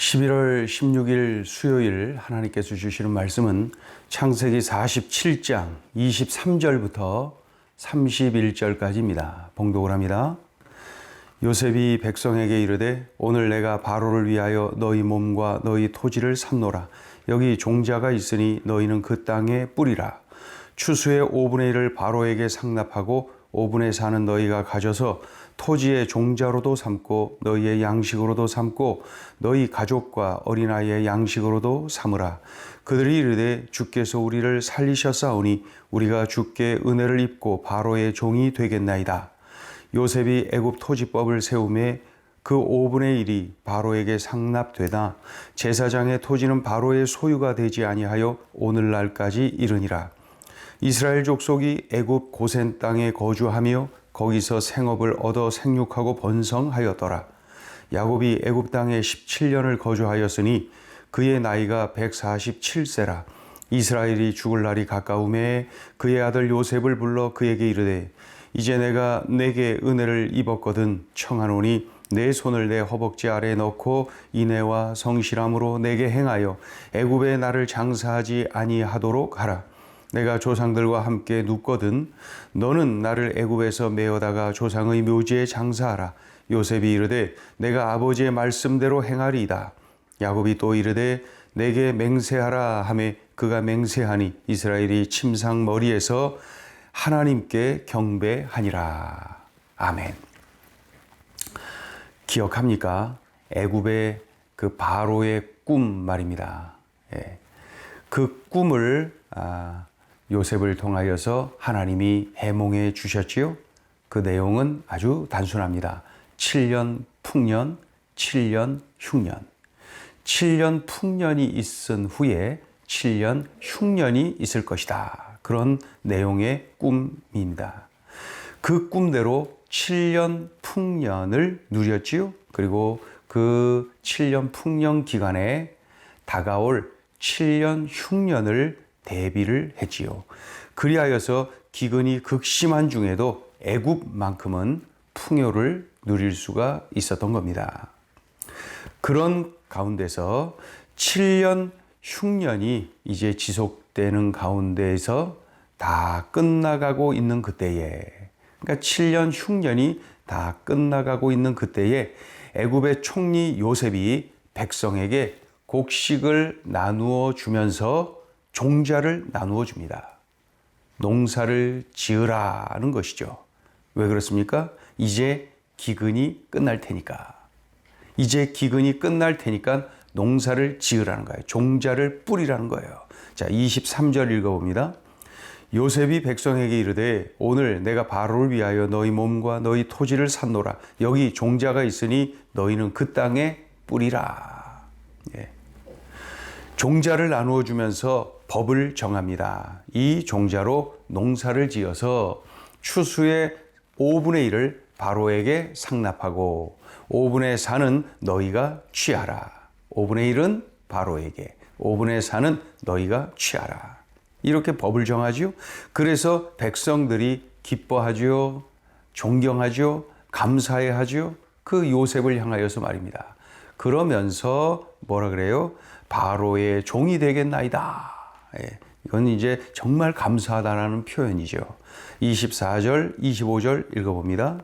11월 16일 수요일 하나님께서 주시는 말씀은 창세기 47장 23절부터 31절까지입니다. 봉독을 합니다. 요셉이 백성에게 이르되 오늘 내가 바로를 위하여 너희 몸과 너희 토지를 샀노라. 여기 종자가 있으니 너희는 그 땅에 뿌리라. 추수의 5분의 1을 바로에게 상납하고 5분의 4는 너희가 가져서 토지의 종자로도 삼고 너희의 양식으로도 삼고 너희 가족과 어린아이의 양식으로도 삼으라. 그들이 이르되 주께서 우리를 살리셨사오니 우리가 주께 은혜를 입고 바로의 종이 되겠나이다. 요셉이 애굽 토지법을 세우매 그 5분의 1이 바로에게 상납되다 제사장의 토지는 바로의 소유가 되지 아니하여 오늘날까지 이르니라. 이스라엘 족속이 애굽 고센 땅에 거주하며 거기서 생업을 얻어 생육하고 번성하였더라. 야곱이 애굽 땅에 17년을 거주하였으니 그의 나이가 147세라. 이스라엘이 죽을 날이 가까우매 그의 아들 요셉을 불러 그에게 이르되 이제 내가 내게 은혜를 입었거든 청하노니 내 손을 내 허벅지 아래에 넣고 인애와 성실함으로 내게 행하여 애굽에 나를 장사하지 아니하도록 하라. 내가 조상들과 함께 눕거든 너는 나를 애굽에서 메어다가 조상의 묘지에 장사하라. 요셉이 이르되 내가 아버지의 말씀대로 행하리이다. 야곱이 또 이르되 내게 맹세하라 하매 그가 맹세하니 이스라엘이 침상 머리에서 하나님께 경배하니라. 아멘. 기억합니까? 애굽의 그 바로의 꿈 말입니다. 그 꿈을 요셉을 통하여서 하나님이 해몽해 주셨지요. 그 내용은 아주 단순합니다. 7년 풍년, 7년 흉년. 7년 풍년이 있은 후에 7년 흉년이 있을 것이다. 그런 내용의 꿈입니다. 그 꿈대로 7년 풍년을 누렸지요. 그리고 그 7년 풍년 기간에 다가올 7년 흉년을 대비를 했지요. 그리하여서 기근이 극심한 중에도 애굽만큼은 풍요를 누릴 수가 있었던 겁니다. 그런 가운데서 7년 흉년이 이제 지속되는 가운데에서 다 끝나가고 있는 그때에, 그러니까 7년 흉년이 다 끝나가고 있는 그때에 애굽의 총리 요셉이 백성에게 곡식을 나누어 주면서 종자를 나누어 줍니다. 농사를 지으라는 것이죠. 왜 그렇습니까? 이제 기근이 끝날 테니까. 이제 기근이 끝날 테니까 농사를 지으라는 거예요. 종자를 뿌리라는 거예요. 자, 23절 읽어봅니다. 요셉이 백성에게 이르되 오늘 내가 바로를 위하여 너희 몸과 너희 토지를 샀노라. 여기 종자가 있으니 너희는 그 땅에 뿌리라. 종자를 나누어 주면서 법을 정합니다. 이 종자로 농사를 지어서 추수의 5분의 1을 바로에게 상납하고 5분의 4는 너희가 취하라. 5분의 1은 바로에게, 5분의 4는 너희가 취하라. 이렇게 법을 정하지요. 그래서 백성들이 기뻐하지요. 존경하지요. 감사해하지요. 그 요셉을 향하여서 말입니다. 그러면서 뭐라 그래요? 바로의 종이 되겠나이다. 이건 이제 정말 감사하다라는 표현이죠. 24절, 25절 읽어봅니다.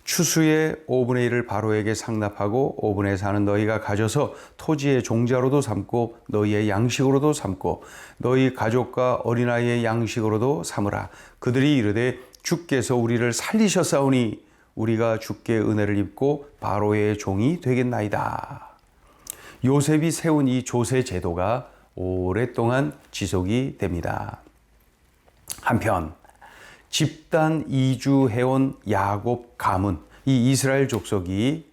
추수의 5분의 1을 바로에게 상납하고 5분의 4는 너희가 가져서 토지의 종자로도 삼고 너희의 양식으로도 삼고 너희 가족과 어린아이의 양식으로도 삼으라. 그들이 이르되 주께서 우리를 살리셨사오니 우리가 주께 은혜를 입고 바로의 종이 되겠나이다. 요셉이 세운 이 조세 제도가 오랫동안 지속이 됩니다. 한편 집단 이주해온 야곱 가문, 이 이스라엘 족속이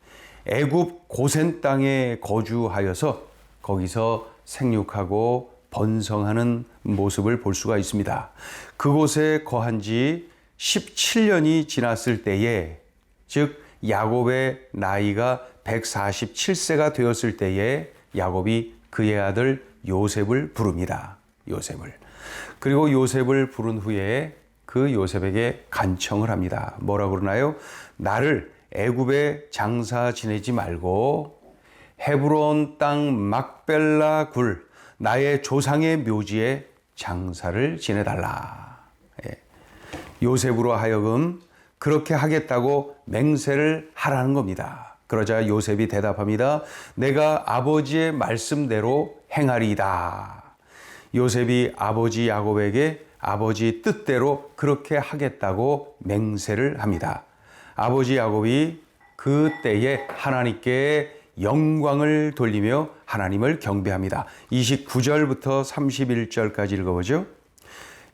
애굽 고센 땅에 거주하여서 거기서 생육하고 번성하는 모습을 볼 수가 있습니다. 그곳에 거한 지 17년이 지났을 때에, 즉 야곱의 나이가 147세가 되었을 때에 야곱이 그의 아들 요셉을 부릅니다. 요셉을. 그리고 요셉을 부른 후에 그 요셉에게 간청을 합니다. 뭐라고 그러나요? 나를 애굽에 장사 지내지 말고 헤브론 땅 막벨라 굴 나의 조상의 묘지에 장사를 지내달라. 예. 요셉으로 하여금 그렇게 하겠다고 맹세를 하라는 겁니다. 그러자 요셉이 대답합니다. 내가 아버지의 말씀대로 행하리이다. 요셉이 아버지 야곱에게 아버지 뜻대로 그렇게 하겠다고 맹세를 합니다. 아버지 야곱이 그때에 하나님께 영광을 돌리며 하나님을 경배합니다. 29절부터 31절까지 읽어보죠.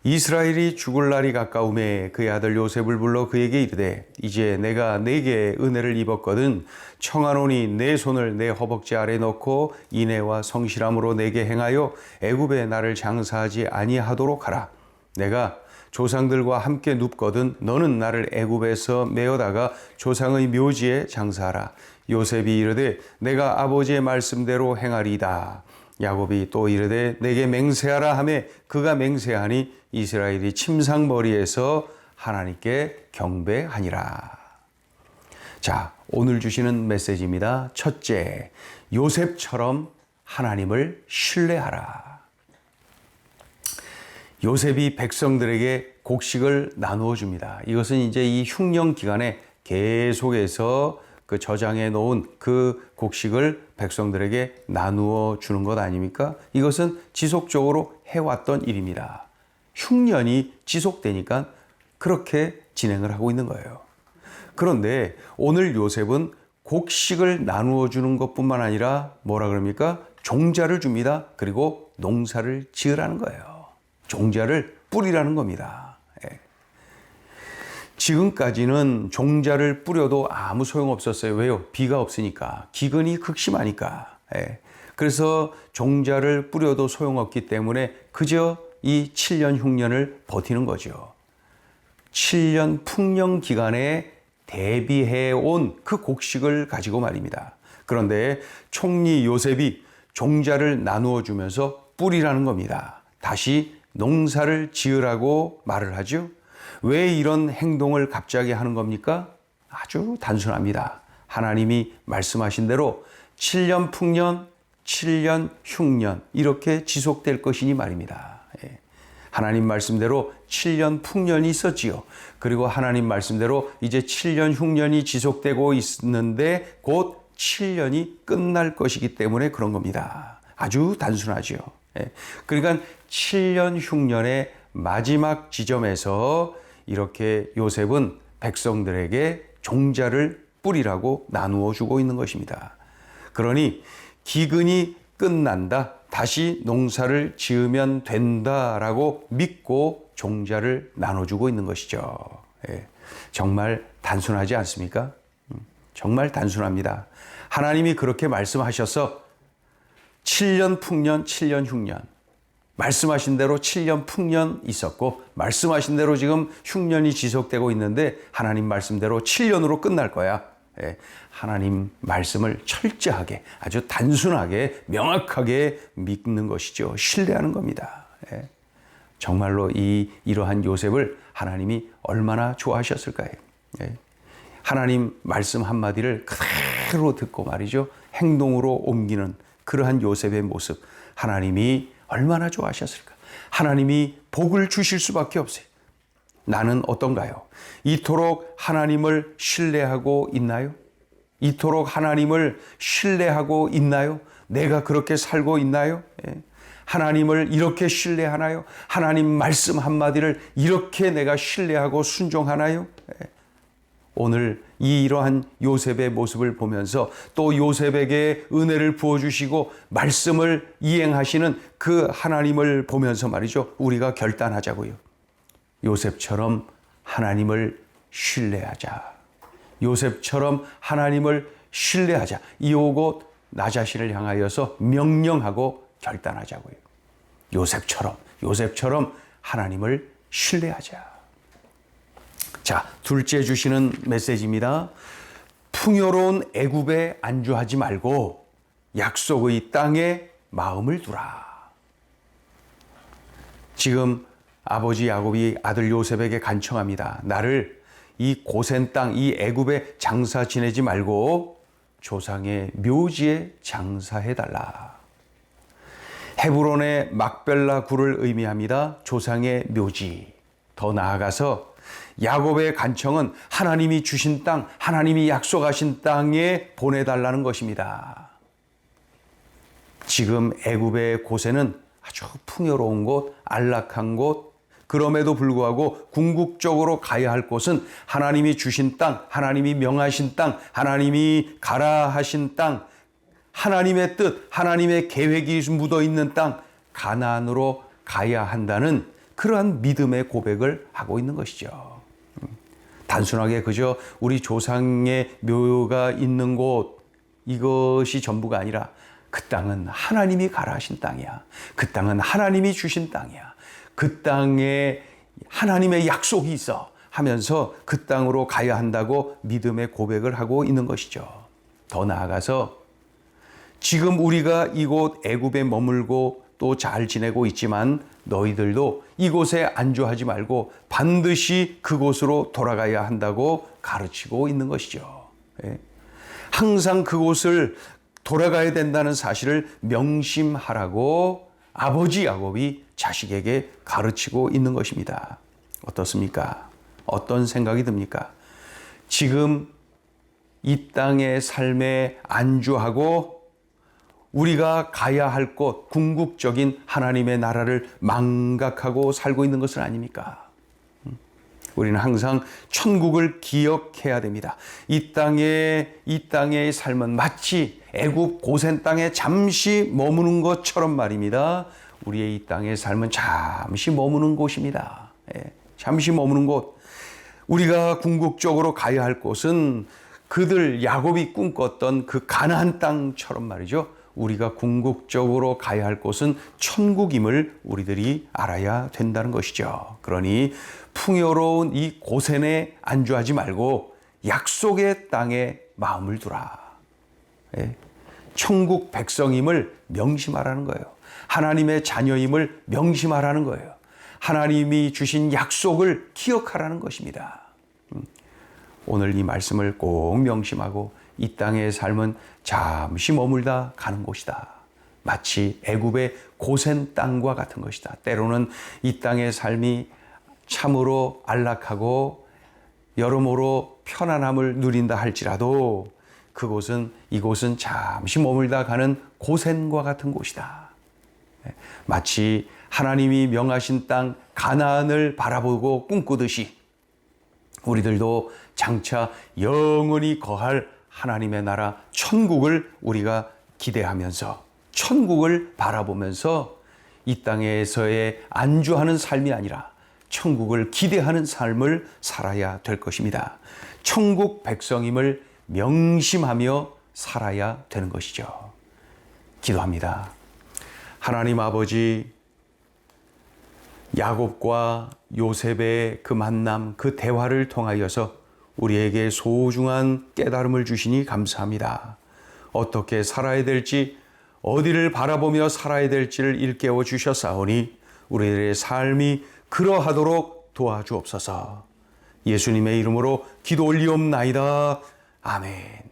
이스라엘이 죽을 날이 가까우매 그의 아들 요셉을 불러 그에게 이르되 이제 내가 네게 은혜를 입었거든 청하노니 내 손을 내 허벅지 아래 넣고 인애와 성실함으로 내게 행하여 애굽에 나를 장사하지 아니하도록 하라. 내가 조상들과 함께 눕거든 너는 나를 애굽에서 메어다가 조상의 묘지에 장사하라. 요셉이 이르되 내가 아버지의 말씀대로 행하리이다. 야곱이 또 이르되 내게 맹세하라 하매 그가 맹세하니 이스라엘이 침상머리에서 하나님께 경배하니라. 자, 오늘 주시는 메시지입니다. 첫째, 요셉처럼 하나님을 신뢰하라. 요셉이 백성들에게 곡식을 나누어 줍니다. 이것은 이제 이 흉년 기간에 계속해서 그 저장해 놓은 그 곡식을 백성들에게 나누어 주는 것 아닙니까? 이것은 지속적으로 해왔던 일입니다. 흉년이 지속되니까 그렇게 진행을 하고 있는 거예요. 그런데 오늘 요셉은 곡식을 나누어 주는 것뿐만 아니라 뭐라 그럽니까? 종자를 줍니다. 그리고 농사를 지으라는 거예요. 종자를 뿌리라는 겁니다. 지금까지는 종자를 뿌려도 아무 소용없었어요. 왜요? 비가 없으니까. 기근이 극심하니까. 그래서 종자를 뿌려도 소용없기 때문에 그저 이 7년 흉년을 버티는 거죠. 7년 풍년 기간에 대비해 온 그 곡식을 가지고 말입니다. 그런데 총리 요셉이 종자를 나누어 주면서 뿌리라는 겁니다. 다시 농사를 지으라고 말을 하죠. 왜 이런 행동을 갑자기 하는 겁니까? 아주 단순합니다. 하나님이 말씀하신 대로 7년 풍년, 7년 흉년 이렇게 지속될 것이니 말입니다. 하나님 말씀대로 7년 풍년이 있었지요. 그리고 하나님 말씀대로 이제 7년 흉년이 지속되고 있는데 곧 7년이 끝날 것이기 때문에 그런 겁니다. 아주 단순하죠. 그러니까 7년 흉년의 마지막 지점에서 이렇게 요셉은 백성들에게 종자를 뿌리라고 나누어 주고 있는 것입니다. 그러니 기근이 끝난다. 다시 농사를 지으면 된다라고 믿고 종자를 나눠주고 있는 것이죠. 정말 단순하지 않습니까? 정말 단순합니다. 하나님이 그렇게 말씀하셔서 7년 풍년, 7년 흉년 말씀하신 대로 7년 풍년 있었고 말씀하신 대로 지금 흉년이 지속되고 있는데 하나님 말씀대로 7년으로 끝날 거야. 하나님 말씀을 철저하게 아주 단순하게 명확하게 믿는 것이죠. 신뢰하는 겁니다. 정말로 이러한 요셉을 하나님이 얼마나 좋아하셨을까요? 하나님 말씀 한마디를 그대로 듣고 말이죠. 행동으로 옮기는 그러한 요셉의 모습 하나님이 얼마나 좋아하셨을까? 하나님이 복을 주실 수밖에 없어요. 나는 어떤가요? 이토록 하나님을 신뢰하고 있나요? 이토록 하나님을 신뢰하고 있나요? 내가 그렇게 살고 있나요? 하나님을 이렇게 신뢰하나요? 하나님 말씀 한마디를 이렇게 내가 신뢰하고 순종하나요? 오늘 이러한 요셉의 모습을 보면서 또 요셉에게 은혜를 부어주시고 말씀을 이행하시는 그 하나님을 보면서 말이죠. 우리가 결단하자고요. 요셉처럼 하나님을 신뢰하자. 요셉처럼 하나님을 신뢰하자. 이오고 나 자신을 향하여서 명령하고 결단하자고요. 요셉처럼 하나님을 신뢰하자. 자, 둘째 주시는 메시지입니다. 풍요로운 애굽에 안주하지 말고 약속의 땅에 마음을 두라. 지금 아버지 야곱이 아들 요셉에게 간청합니다. 나를 이 고센 땅, 이 애굽에 장사 지내지 말고 조상의 묘지에 장사해달라. 헤브론의 막벨라 굴을 의미합니다. 조상의 묘지. 더 나아가서 야곱의 간청은 하나님이 주신 땅, 하나님이 약속하신 땅에 보내달라는 것입니다. 지금 애굽의 고센은 아주 풍요로운 곳, 안락한 곳, 그럼에도 불구하고 궁극적으로 가야 할 곳은 하나님이 주신 땅, 하나님이 명하신 땅, 하나님이 가라 하신 땅, 하나님의 뜻, 하나님의 계획이 묻어 있는 땅, 가나안으로 가야 한다는 그러한 믿음의 고백을 하고 있는 것이죠. 단순하게 그저 우리 조상의 묘가 있는 곳, 이것이 전부가 아니라 그 땅은 하나님이 가라 하신 땅이야. 그 땅은 하나님이 주신 땅이야. 그 땅에 하나님의 약속이 있어 하면서 그 땅으로 가야 한다고 믿음의 고백을 하고 있는 것이죠. 더 나아가서 지금 우리가 이곳 애굽에 머물고 또 잘 지내고 있지만 너희들도 이곳에 안주하지 말고 반드시 그곳으로 돌아가야 한다고 가르치고 있는 것이죠. 항상 그곳을 돌아가야 된다는 사실을 명심하라고 아버지 야곱이 자식에게 가르치고 있는 것입니다. 어떻습니까? 어떤 생각이 듭니까? 지금 이 땅의 삶에 안주하고 우리가 가야 할 곳, 궁극적인 하나님의 나라를 망각하고 살고 있는 것은 아닙니까? 우리는 항상 천국을 기억해야 됩니다. 이 땅의 삶은 마치 애굽 고센 땅에 잠시 머무는 것처럼 말입니다. 우리의 이 땅의 삶은 잠시 머무는 곳입니다. 잠시 머무는 곳. 우리가 궁극적으로 가야 할 곳은 그들 야곱이 꿈꿨던 그 가나안 땅처럼 말이죠. 우리가 궁극적으로 가야 할 곳은 천국임을 우리들이 알아야 된다는 것이죠. 그러니 풍요로운 이 고센에 안주하지 말고 약속의 땅에 마음을 두라. 천국 백성임을 명심하라는 거예요. 하나님의 자녀임을 명심하라는 거예요. 하나님이 주신 약속을 기억하라는 것입니다. 오늘 이 말씀을 꼭 명심하고 이 땅의 삶은 잠시 머물다 가는 곳이다. 마치 애굽의 고센 땅과 같은 것이다. 때로는 이 땅의 삶이 참으로 안락하고 여러모로 편안함을 누린다 할지라도 이곳은 잠시 머물다 가는 고센과 같은 곳이다. 마치 하나님이 명하신 땅 가나안을 바라보고 꿈꾸듯이 우리들도 장차 영원히 거할 하나님의 나라 천국을 우리가 기대하면서 천국을 바라보면서 이 땅에서의 안주하는 삶이 아니라 천국을 기대하는 삶을 살아야 될 것입니다. 천국 백성임을 명심하며 살아야 되는 것이죠. 기도합니다. 하나님 아버지, 야곱과 요셉의 그 만남, 그 대화를 통하여서 우리에게 소중한 깨달음을 주시니 감사합니다. 어떻게 살아야 될지, 어디를 바라보며 살아야 될지를 일깨워 주셨사오니 우리들의 삶이 그러하도록 도와주옵소서. 예수님의 이름으로 기도 올리옵나이다. 아멘.